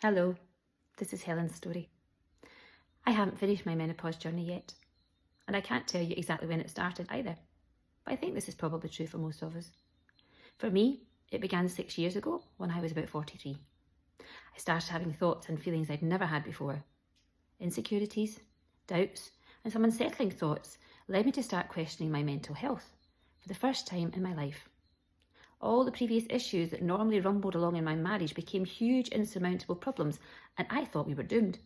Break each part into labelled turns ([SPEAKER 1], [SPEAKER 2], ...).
[SPEAKER 1] Hello, this is Helen's story. I haven't finished my menopause journey yet, and I can't tell you exactly when it started either, but I think this is probably true for most of us. For me, it began 6 years ago when I was about 43. I started having thoughts and feelings I'd never had before. Insecurities, doubts, and some unsettling thoughts led me to start questioning my mental health for the first time in my life. All the previous issues that normally rumbled along in my marriage became huge, insurmountable problems, and I thought we were doomed.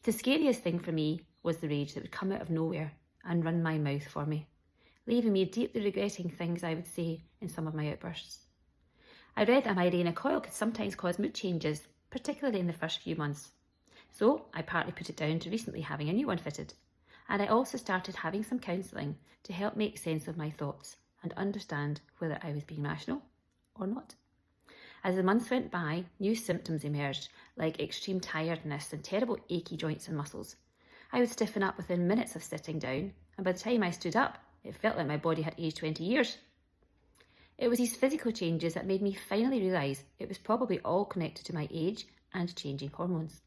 [SPEAKER 1] The scariest thing for me was the rage that would come out of nowhere and run my mouth for me, leaving me deeply regretting things I would say in some of my outbursts. I read that my Mirena coil could sometimes cause mood changes, particularly in the first few months. So I partly put it down to recently having a new one fitted. And I also started having some counselling to help make sense of my thoughts and understand whether I was being rational or not. As the months went by, new symptoms emerged, like extreme tiredness and terrible achy joints and muscles. I would stiffen up within minutes of sitting down, and by the time I stood up, it felt like my body had aged 20 years. It was these physical changes that made me finally realise it was probably all connected to my age and changing hormones.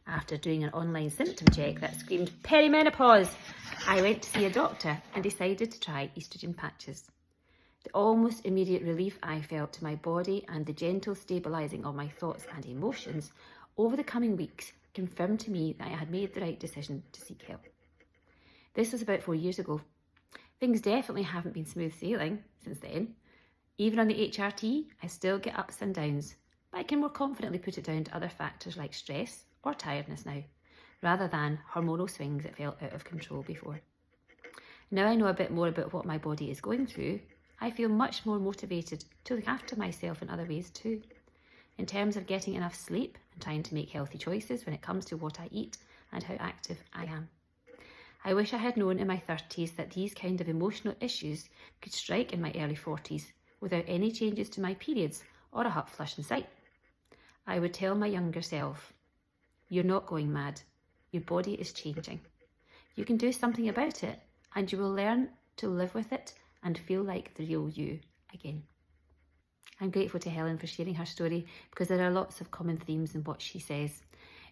[SPEAKER 1] After doing an online symptom check that screamed perimenopause, I went to see a doctor and decided to try estrogen patches. The almost immediate relief I felt to my body and the gentle stabilising of my thoughts and emotions over the coming weeks confirmed to me that I had made the right decision to seek help. This was about 4 years ago. Things definitely haven't been smooth sailing since then. Even on the HRT, I still get ups and downs, but I can more confidently put it down to other factors like stress or tiredness now, rather than hormonal swings that felt out of control before. Now I know a bit more about what my body is going through, I feel much more motivated to look after myself in other ways too, in terms of getting enough sleep and trying to make healthy choices when it comes to what I eat and how active I am. I wish I had known in my 30s that these kind of emotional issues could strike in my early 40s without any changes to my periods or a hot flush in sight. I would tell my younger self, "You're not going mad. Your body is changing. You can do something about it, and you will learn to live with it and feel like the real you again." I'm grateful to Helen for sharing her story because there are lots of common themes in what she says.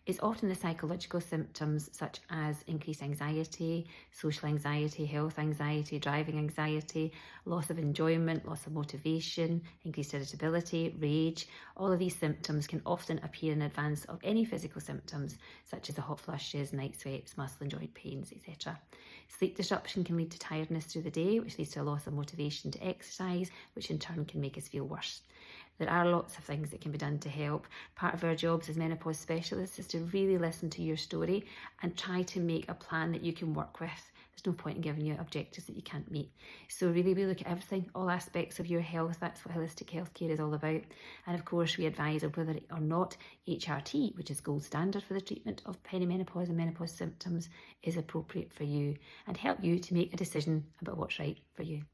[SPEAKER 1] It's often the psychological symptoms such as increased anxiety, social anxiety, health anxiety, driving anxiety, loss of enjoyment, loss of motivation, increased irritability, rage. All of these symptoms can often appear in advance of any physical symptoms such as the hot flushes, night sweats, muscle and joint pains, etc. Sleep disruption can lead to tiredness through the day, which leads to a loss of motivation to exercise, which in turn can make us feel worse. There are lots of things that can be done to help. Part of our jobs as menopause specialists is to really listen to your story and try to make a plan that you can work with. There's no point in giving you objectives that you can't meet. So really we look at everything, all aspects of your health. That's what holistic healthcare is all about. And of course we advise on whether or not HRT, which is gold standard for the treatment of perimenopause and menopause symptoms, is appropriate for you and help you to make a decision about what's right for you.